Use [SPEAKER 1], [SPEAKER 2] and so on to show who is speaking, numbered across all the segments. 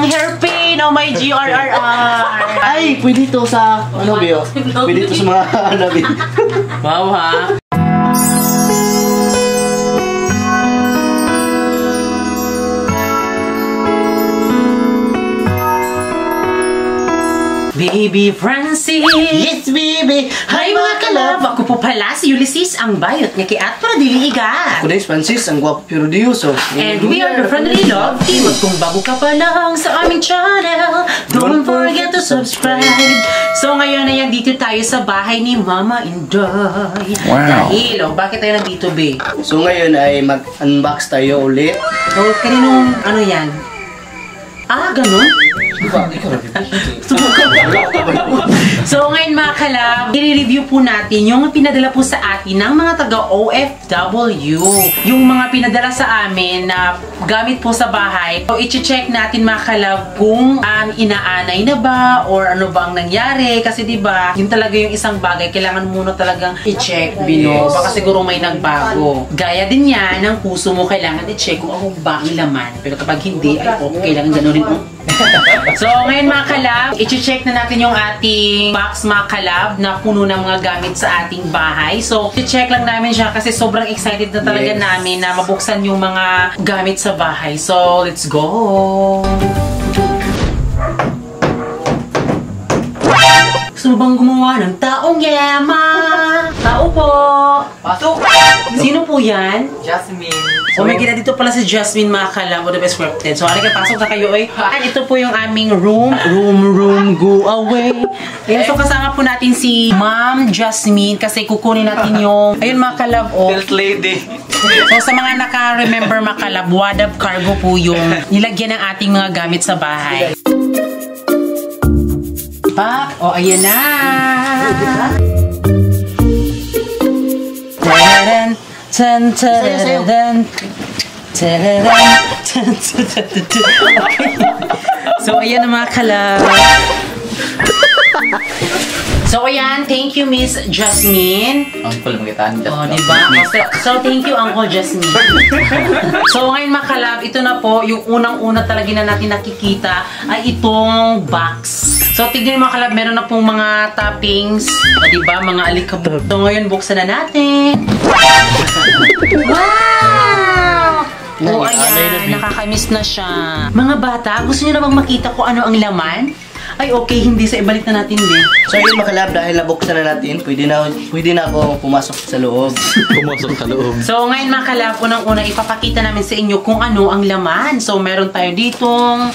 [SPEAKER 1] hairpin. Oh my GRRR.
[SPEAKER 2] Ay, pwede to sa, ano Bio? Pwede to sa mga, ano Bio?
[SPEAKER 1] Wow ha. Baby Francis!
[SPEAKER 2] Yes, baby!
[SPEAKER 1] Hi mga kalab! Ako po pala si Ulysses, ang bayot nga kiat para diliiga.
[SPEAKER 2] Ako na Francis, ang gwapo pero diyoso.
[SPEAKER 1] And we are the Friendly Love Team. At kung bago ka pa lang sa aming channel, don't forget to subscribe. So ngayon ay dito tayo sa bahay ni Mama Inday.
[SPEAKER 2] Wow!
[SPEAKER 1] Dahil, bakit tayo nandito, be?
[SPEAKER 2] So ngayon ay mag-unbox tayo ulit.
[SPEAKER 1] So, kaninong, ano yan? Ah, ganun? So ngayon mga kalab, i-review po natin yung pinadala po sa atin ng mga taga-OFW. Yung mga pinadala sa amin na gamit po sa bahay. So i-check natin mga kalab kung inaanay na ba or ano bang nangyari. Kasi diba, yun talaga yung isang bagay. Kailangan muna talagang i-check, Bino. Baka siguro may nagbago. Gaya din yan ng puso mo, kailangan i-check kung ano ba ang laman. Pero kapag hindi, ay okay, kailangan ganunin mo. So ngayon mga kalab, i-check na natin yung ating box mga kalab na puno ng mga gamit sa ating bahay. So i-check lang namin siya kasi sobrang excited na talaga namin na mabuksan yung mga gamit sa bahay. So let's go! Gusto mo bang gumawa ng taong yema? Tao po!
[SPEAKER 2] Pasok!
[SPEAKER 1] Sino po yan?
[SPEAKER 2] Jasmine.
[SPEAKER 1] So, may gina dito pala si Jasmine mga kalab o the best scripted. So, halika, pasok na kayo eh. At ito po yung aming room, go away. Ayan, so kasama po natin si Ma'am Jasmine kasi kukunin natin yung, ayun mga kalab o.
[SPEAKER 2] First lady.
[SPEAKER 1] So, sa mga naka-remember mga kalab, Wadab Cargo po yung nilagyan ng ating mga gamit sa bahay. Pak! O, ayan na! Tararan! Tan tararan! Tararan! Tan tararan! So, ayan na mga kalab. So, ayan. Thank you, Miss Jasmine.
[SPEAKER 2] Uncle, magitaan.
[SPEAKER 1] Oh, diba? So, thank you, Uncle Jasmine. So, ngayon mga kalab, ito na po, yung unang-una talaga na natin nakikita ay itong box. So, tignan mga kalab, meron na pong mga toppings. O, diba? Mga alikabok. So, ngayon, buksan na natin. Wow! Oh, ayan. Nakakamiss na siya. Mga bata, gusto niyo na bang makita ko ano ang laman? Ay, okay, hindi sa ibalik na natin din.
[SPEAKER 2] So yun mga kalab, dahil nabuksan na natin, pwede na ako pumasok sa loob. Pumasok sa loob.
[SPEAKER 1] So ngayon mga kalab, unang-una ipapakita namin sa inyo kung ano ang laman. So meron tayo ditong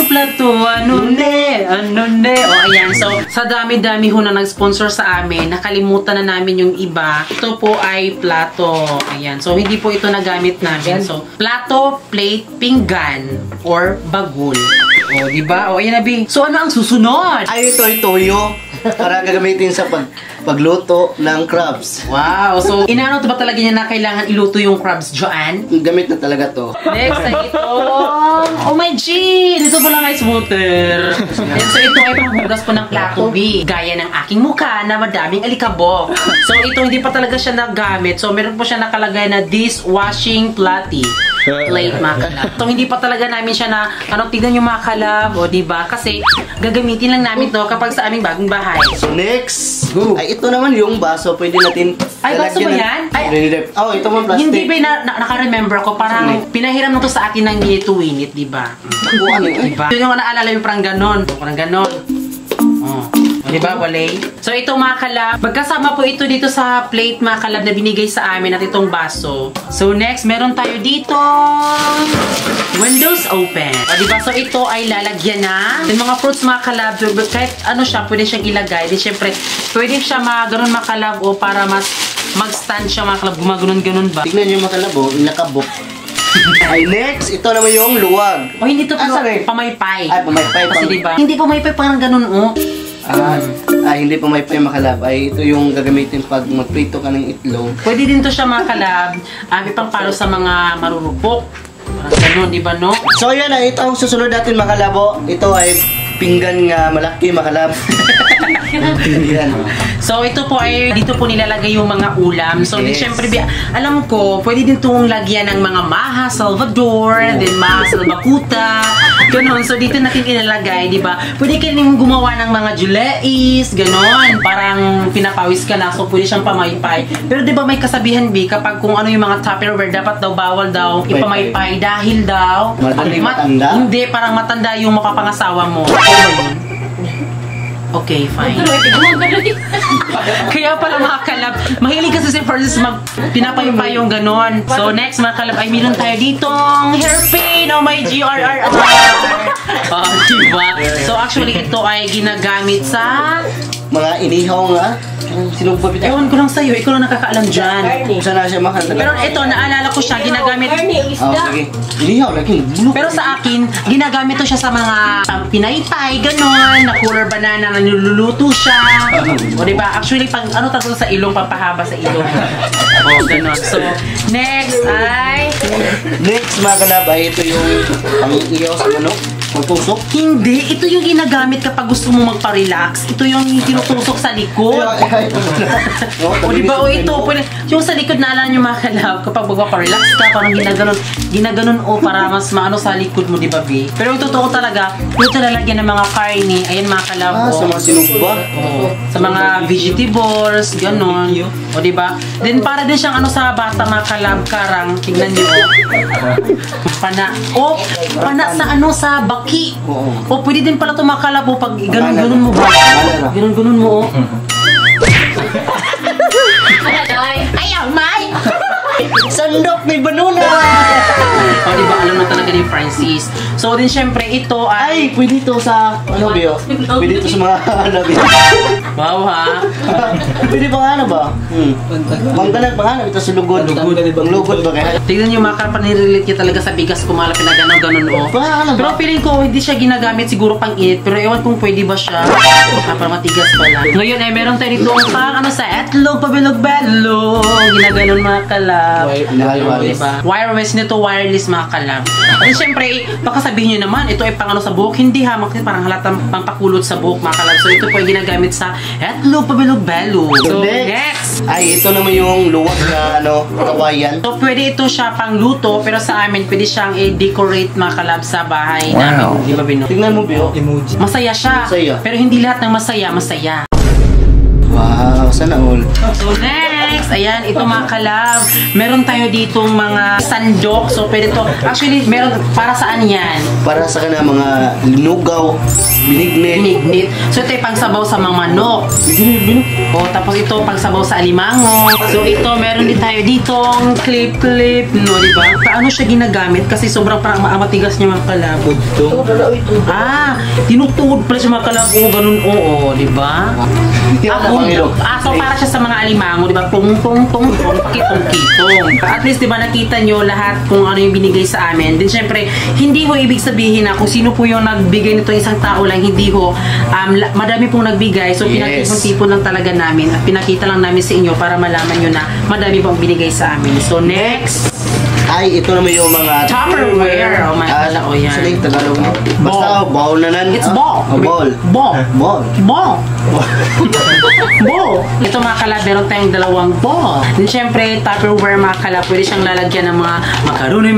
[SPEAKER 1] plato, ano ne. O ayan, so sa dami-dami ho na nag-sponsor sa amin, nakalimutan na namin yung iba. Ito po ay plato. Ayan, so hindi po ito nagamit namin. So plato, plate, pinggan, or bagul. O, diba? O, ayan na, Bing. So, ano ang susunod?
[SPEAKER 2] Ay, ito ay toyo. Para gagamitin sa pagluto ng crabs.
[SPEAKER 1] Wow! So, inaano ba talaga niya na kailangan iluto yung crabs, Joanne?
[SPEAKER 2] Gamit na talaga to.
[SPEAKER 1] Next ay ito. Oh my G! Dito pala ice water. And so, ito ay panghugas po ng plato, B. Gaya ng aking mukha na madaming alikabok. So, ito hindi pa talaga siya nagamit. So, meron po siya nakalagay na dishwashing plate, mga kalab. So, hindi pa talaga namin siya na, tignan yung mga kalab, o diba? Kasi, gagamitin lang namin to kapag sa aming bagong bahay.
[SPEAKER 2] So, next. Ay, ito naman yung baso. Pwede natin
[SPEAKER 1] ay, baso ba yan?
[SPEAKER 2] Oh, ito man plastic.
[SPEAKER 1] Hindi ba naka-remember ko, parang pinahiram na to sa atin ng minute to win it, diba?
[SPEAKER 2] Ano yun?
[SPEAKER 1] Diba? Yun yung naalala yung parang ganon. Parang ganon. Oh. Diba, Walay? So, ito mga kalab, magkasama po ito dito sa plate mga kalab na binigay sa amin at itong baso. So, next, meron tayo dito windows open. O, diba? So, ito ay lalagyan na yung mga fruits mga kalab. Kahit ano siya, pwede siyang ilagay. Di, syempre, pwede siya ganun mga kalab o para mas mag-stand siya mga kalab. Gumaganon-ganon ba?
[SPEAKER 2] Tignan nyo mga kalab, nakabok. Ay, next, ito naman yung luwag.
[SPEAKER 1] O, hindi to pamaypay.
[SPEAKER 2] Ay, pamaypay.
[SPEAKER 1] Kasi diba? Hindi pamaypay, parang ganun, oh.
[SPEAKER 2] Hindi pa may makalab. Ay, ito yung gagamitin pag magprito ka ng itlog.
[SPEAKER 1] Pwede din to siya mga kalab. Ipangpalo sa mga marurupok. Parang ganun, di ba, no?
[SPEAKER 2] So, yan na. Ito ang susunod natin mga kalabo. Ito ay pinggan nga malaki mga kalab. Yan.
[SPEAKER 1] So, ito po ay, dito po nilalagay yung mga ulam. So, yes. Siyempre, alam ko, pwede din itong lagyan ng mga maha Salvador, then maha Salvacuta, Ganon. So, dito natin ilalagay, di ba? Pwede ka rin gumawa ng mga juleis, ganon. Parang pinapawis ka na, so pwede siyang pamaypay. Pero di ba may kasabihan, B, kapag kung ano yung mga Tupperware, dapat daw bawal daw ipamaypay dahil daw
[SPEAKER 2] matanda?
[SPEAKER 1] Hindi, parang matanda yung mapapangasawa mo. Okay, fine. Kaya pala mga kalab, mahilig kasi si Francis pinapaypay yung ganon. So next mga kalab ay meron tayo ditong hairpin. Oh my GRR. Diba? So actually ito ay ginagamit sa
[SPEAKER 2] mga inihaw nga. Sinong pa bitaw?
[SPEAKER 1] Ewan ko lang sa'yo, ikaw lang nakakaalam dyan.
[SPEAKER 2] Saan na siya makanta?
[SPEAKER 1] Pero ito, naalala ko siya, ginagamit.
[SPEAKER 2] Sige. Inihaw, lagi.
[SPEAKER 1] Pero sa akin, ginagamit to siya sa mga pinaypay, ganon, na cooler banana, na niluluto siya. O diba? Actually, pag ano tawag sa ilong, pampahaba sa ilong. O, ganon. So, next ay...
[SPEAKER 2] Next mga kalab ay ito yung pang-iyaw sa manok. Pagtusok?
[SPEAKER 1] Hindi, ito yung ginagamit kapag gusto mo magpa-relax. Ito yung tinutusok sa likod. O diba, o ito, pwede, yung sa likod naalala nyo mga kalab, kapag magpa-relax ka, parang ginaganon o para mas maano sa likod mo, diba, B? Pero yung totoo talaga, ito lalagyan ng mga karne, ayan mga kalab.
[SPEAKER 2] Sa mga sinugba?
[SPEAKER 1] Sa mga vegetables, ganon. O diba? Then para din siyang ano sa bata mga kalab, karang, tignan nyo. Pana. O, pana sa ano, sa baki. O pwede din pala ito mga kalab, o pag ganon-ganon mo ba? Ganon-ganon mo, o. Ayaw, May!
[SPEAKER 2] Sandok, may banuna!
[SPEAKER 1] O, diba, alam na talaga ni Francis. So, din syempre, ito
[SPEAKER 2] Ay, pwede ito sa, ano Bio? Pwede ito sa mga, ano Bio?
[SPEAKER 1] Wow, ha?
[SPEAKER 2] Pwede ba nga ano ba? Mangganag ba nga, ito sa lugod. Ang lugod ba kaya?
[SPEAKER 1] Tignan niyo, mga panirelate niya talaga sa bigas kumalapin na gano'n, o. Pero feeling ko, hindi siya ginagamit siguro pang init. Pero ewan kung pwede ba siya. Para matigas pala. Ngayon, eh, meron tayo dito pang ano sa etlog, pabilog-belog. Ginaganon mga kalab. Diba? Wireless nito, wireless mga kalab. At syempre, baka sabihin nyo naman, ito ay pang ano sa buhok. Hindi ha, parang halatang pangpakulot sa buhok mga kalab. So ito po ay ginagamit sa etlog, pabilog-belog. So next!
[SPEAKER 2] Ay, ito naman yung luwag na ano, kawayan.
[SPEAKER 1] So pwede ito siya pang luto, pero sa amin pwede siyang i-decorate mga kalab sa bahay namin. Di ba, Bino?
[SPEAKER 2] Tingnan mo, Bio.
[SPEAKER 1] Masaya siya.
[SPEAKER 2] Masaya.
[SPEAKER 1] Pero hindi lahat ng masaya.
[SPEAKER 2] Wow, sana all.
[SPEAKER 1] So next, ayan, ito mga kalab. Meron tayo ditong mga sandok. So pwede to. Actually, meron para saan yan?
[SPEAKER 2] Para sa kana mga lugaw, binignit.
[SPEAKER 1] Binignit. So ito ay pangsabaw sa mga manok. O tapos ito pangsabaw sa alimango. So ito, meron din tayo ditong clip, no, di ba? Paano siya ginagamit? Kasi sobrang parang matigas niya mga kalab. Tinutuod pala siya mga kalab. O, ganun, oo, di ba? So para siya sa mga alimango, di ba? Pung, kitong. At least, di ba, nakita nyo lahat kung ano yung binigay sa amin. Then, syempre, hindi ho ibig sabihin na kung sino po yung nagbigay nito isang tao lang, hindi ho. Madami pong nagbigay. So, pinatipon-tipon lang talaga namin. At pinakita lang namin sa inyo para malaman nyo na madami pong binigay sa amin. So, next.
[SPEAKER 2] Ay, ito naman yung mga
[SPEAKER 1] Tupperware. Oh my God. O yan.
[SPEAKER 2] Actually, Tagalog na. Basta, ball na nan.
[SPEAKER 1] It's ball.
[SPEAKER 2] Ball.
[SPEAKER 1] Ito mga kalab, meron tayong dalawang ball. Then syempre, Tupperware mga kalab, pwede siyang lalagyan ng mga makaroni.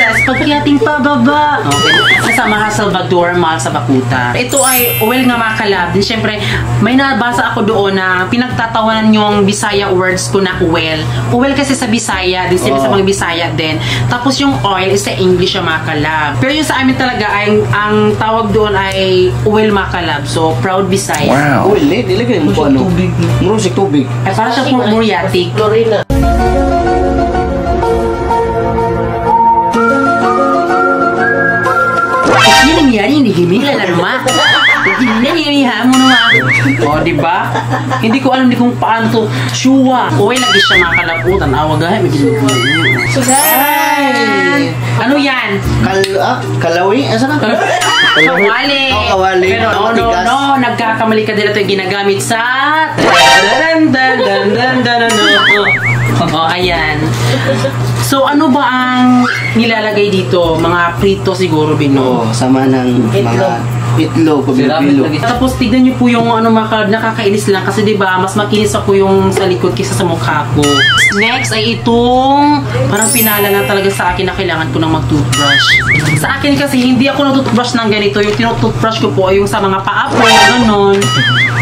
[SPEAKER 1] Sa spaghetting pababa. Okay. Sa mga Salvador, mahal sa bakuta. Ito ay oil nga mga kalab. Then syempre, may nabasa ako doon na pinagtatawanan yung Bisaya words ko na oil. Oil kasi sa Bisaya, din sa mga Bisaya din. Tapos yung oil is sa English yung mga kalab. Pero yung sa amin talaga, ang tawag doon ay oil mga kalab. So, proud Bisaya.
[SPEAKER 2] Wow. Oil, nilagay mo po ano? Murusik tubig.
[SPEAKER 1] Ay, para siya kung muriatic.
[SPEAKER 3] Lorena.
[SPEAKER 1] Kasi yung nangyari, hindi himila na naman. Hindi mo naman. O, diba? Hindi ko alam kung paano to. Shuwa. Uy, lagi siya mga kalaputan. Awag ay, may ginugulo niyo.
[SPEAKER 2] Ay!
[SPEAKER 1] Ano yan?
[SPEAKER 2] Kalawi? Asa na?
[SPEAKER 1] Kawali.
[SPEAKER 2] Kawali.
[SPEAKER 1] Pero no, nagkakamali ka din ito yung ginagamit sa... Oh, ayan. So, ano ba ang nilalagay dito? Mga prito siguro, Bino?
[SPEAKER 2] Sama ng mga itlog, pabilo-bilo.
[SPEAKER 1] Tapos tignan niyo po yung ano nakakainis lang kasi 'di ba mas makinis ako yung sa likod kaysa sa mukha ko. Next ay itong parang pinala na talaga sa akin na kailangan ko nang mag-toothbrush. Sa akin kasi hindi ako nag-toothbrush ng ganito. Yung tinutoothbrush ko po ay yung sa mga paa po, ganun.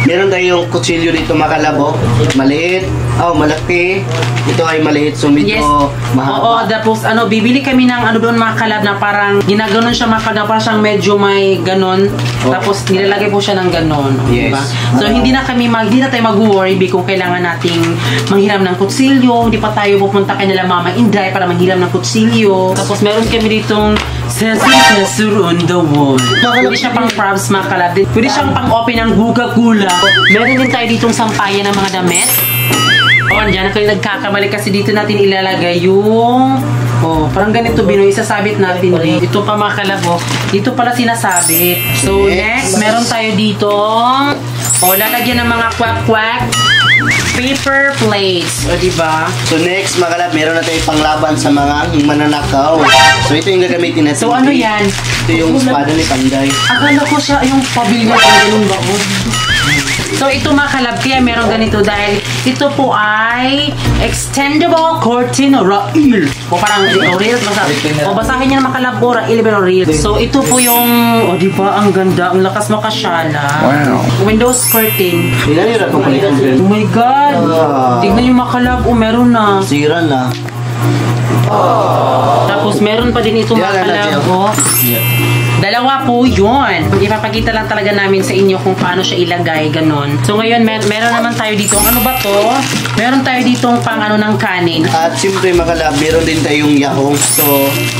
[SPEAKER 2] Meron tayong kutsilyo dito makalabo. Maliit, malaki. Ito ay maliit, so medyo mahaba.
[SPEAKER 1] Oo, tapos bibili kami ng doon mga kalab na parang ginaganon siya mga kalab, parang siyang medyo may ganon. Tapos nilalagay po siya ng ganon.
[SPEAKER 2] Yes.
[SPEAKER 1] Diba? So hindi na tayo mag-worry kung kailangan nating manghiram ng kutsilyo. Hindi pa tayo pupunta kay nila Mama Inday para manghiram ng kutsilyo. Tapos meron kami ditong sensor on the wall. Pwede siya pang crabs mga kalab. Pwede siyang pang-open ng Coca-Cola. Meron din tayo ditong sampayan ng mga damit. Diyan ako yung nagkakamali kasi dito natin ilalagay yung parang ganito Binoy, isasabit natin dito. Ito pa mga kalabo, dito pala sinasabit. So next, meron tayo dito lalagyan ng mga kwak-kwak paper plates, diba?
[SPEAKER 2] So next mga kalab, meron na tayong panglaban sa mga mananakaw. So ito yung gagamitin natin.
[SPEAKER 1] So ano yan?
[SPEAKER 2] Ito yung espada ni Panday.
[SPEAKER 1] Akala ko siya yung pabilya ng ganun baon. So ito mga kalab, kaya meron ganito dahil ito po ay extendable curtain rail. O parang rail, basahin niya na mga kalab po, rail pero rail. So ito po yung, diba, ang ganda, ang lakas makasyala.
[SPEAKER 2] Wow.
[SPEAKER 1] Windows curtain.
[SPEAKER 2] Ilan yun ako palitan din?
[SPEAKER 1] Oh my God! Tignan yung mga kalab, meron na.
[SPEAKER 2] Sira na.
[SPEAKER 1] Tapos meron pa din ito mga kalab. Dalawa po yun. Ipapakita lang talaga namin sa inyo kung paano siya ilagay, ganon. So ngayon, meron naman tayo dito. Ano ba to? Meron tayo dito pang ng kanin.
[SPEAKER 2] At siyempre makalab, meron din tayong yahong. So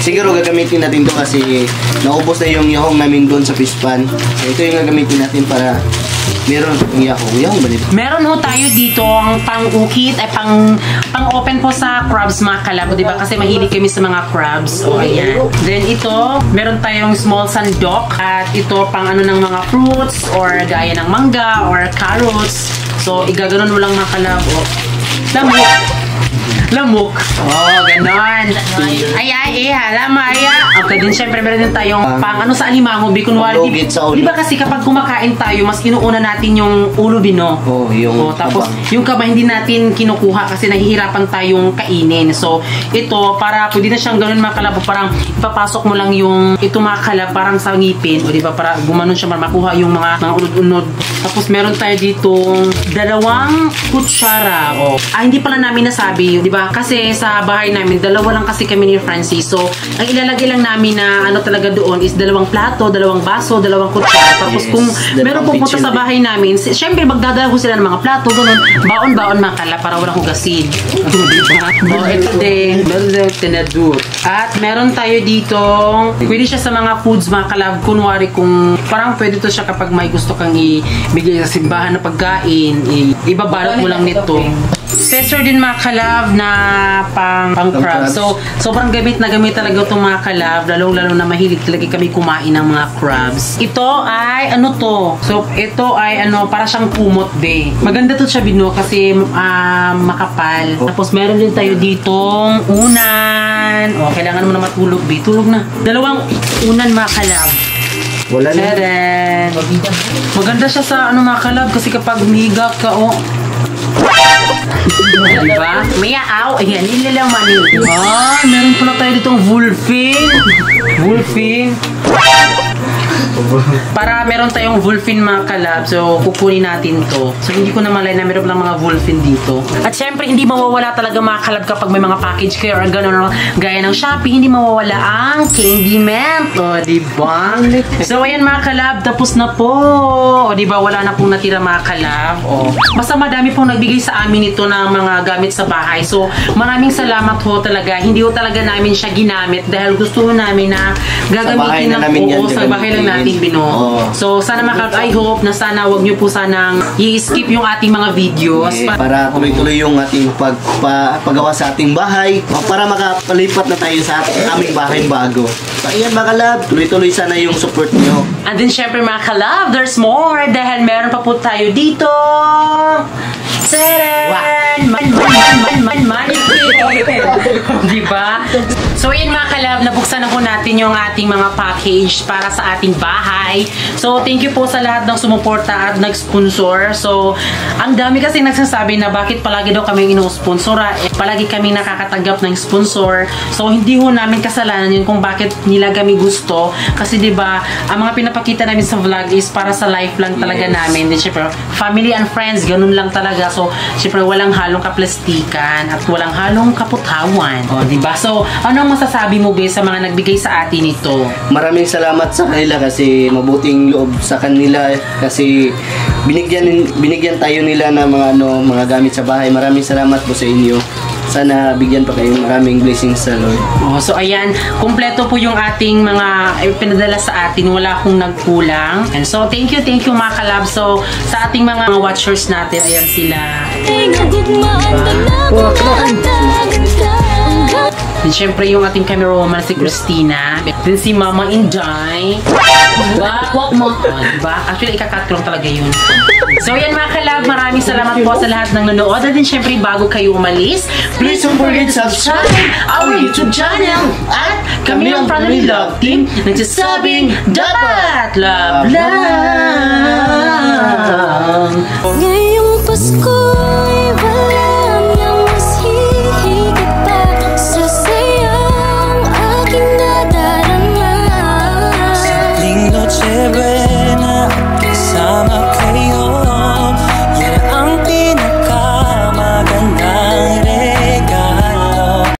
[SPEAKER 2] siguro gagamitin natin to kasi naubos na yung yahong namin doon sa fish pan. So ito yung gagamitin natin para meron yung yahong. Yahong ba nito?
[SPEAKER 1] Meron ho tayo dito ang pang-ukit ay pang-open po sa crabs mga kalab. Diba? Kasi mahilig kami sa mga crabs. O ayan. Then ito, meron tayong small sandok. At ito pang ng mga fruits or gaya ng mangga or carrots. So igaganon mo lang mga kalab. Lamok. Ganon. Halamaya. Okay, din syempre meron din tayong pang sa alimango, bikunwari. Di ba kasi kapag kumakain tayo, mas inuuna natin yung ulo bino. Tapos yung kaba hindi natin kinukuha kasi nahihirapan tayong kainin. So, ito, para pwede na siyang gano'n mga kalab, parang ipapasok mo lang yung ito mga kalab, parang sa ngipin. O di ba, para gumanon siya, para makuha yung mga unod-unod. Tapos meron tayo ditong 2 kutsara. Hindi pala namin nasabi, di ba? Kasi sa bahay namin, 2 lang kasi kami ni Francis. So, ang ilalagay lang namin na talaga doon is 2 plato, 2 baso, 2 kutsara. Tapos kung meron pupunta sa bahay namin, syempre magdadala ko sila ng mga plato, ganun. Baon-baon mga kalab para walang hugasin. Ito din. Tinador. At meron tayo dito, pwede siya sa mga foods mga kalab. Kunwari kung parang pwede to siya kapag may gusto kang ibigay sa simbahan na pagkain, ibabalot mo lang nito. Sensor din mga kalab na pang crab. So, sobrang gamit na gamit talaga itong mga kalab. Lalo na mahilig talaga kami kumain ng mga crabs. Ito ay, to? So, ito ay, para siyang kumot be. Maganda to siya, Bino, kasi makapal. Tapos, meron din tayo ditong unan. Kailangan mo na matulog, be. Tulog na. 2 unan, mga kalab.
[SPEAKER 2] Wala na.
[SPEAKER 1] Maganda siya sa, mga kalab, kasi kapag umiga ka, diba? Mayaaw. Ayan, ilalaman nito. Meron pala tayo ditong Wolfin. Para meron tayong Wolfin mga kalab. So, kukunin natin to. So, hindi ko na malay na meron lang mga Wolfin dito. At syempre, hindi mawawala talaga mga kalab kapag may mga package kayo or gano'n. Gaya ng Shopee, hindi mawawala ang Candy Mint. Diba? So, ayan mga kalab. Tapos na po. Diba? Wala na pong natira mga kalab. Basta madami pong nagbigay sa amin ito ng mga gamit sa bahay. So, maraming salamat ho talaga. Hindi ho talaga namin siya ginamit dahil gusto namin na gagamitin sa bahay lang natin, Bino. So, sana I hope na sana wag nyo po sanang i-skip yung ating mga videos.
[SPEAKER 2] Para tuloy-tuloy yung ating paggawa sa ating bahay. Para makapalipat na tayo sa aming bahay bago. So, ayan mga kalab. Tuloy-tuloy sana yung support nyo.
[SPEAKER 1] And then, syempre mga kalab, there's more. Dahil meron pa po tayo dito. Taran! Man. Diba? So, yun mga kalab, nabuksan na po natin yung ating mga package para sa ating bahay. So, thank you po sa lahat ng sumuporta at nag-sponsor. So, ang dami kasi nagsasabi na bakit palagi daw kami ino-sponsora. Palagi kami nakakatanggap ng sponsor. So, hindi ho namin kasalanan yun kung bakit nila kami gusto. Kasi, diba, ang mga pinapakita namin sa vlog is para sa life lang talaga namin. Then, syempre, family and friends, ganun lang talaga. So, syempre, walang halong kaplastikan at walang halong kaputawan. O, diba? So, anong masasabi mo, Be, sa mga nagbigay sa atin ito?
[SPEAKER 2] Maraming salamat sa kanila kasi mabuting loob sa kanila kasi binigyan tayo nila ng mga gamit sa bahay. Maraming salamat po sa inyo. Sana bigyan pa kayong maraming blessings sa Lord.
[SPEAKER 1] Oh, so ayan, kumpleto po yung ating mga pinadala sa atin. Wala akong nagkulang. And so thank you mga kalab. So sa ating mga watchers natin, ayan sila. And syempre yung ating camera woman si Christina. Then si Mama Inday. Diba? Diba? Actually, ikakat ko lang talaga yun. So yan mga kalab, maraming salamat po sa lahat ng nanonood. At din syempre bago kayo umalis, please don't forget to subscribe our YouTube channel. At kami ang Family Love Team nagsasabing dapat love lang.
[SPEAKER 3] Ngayong Pasko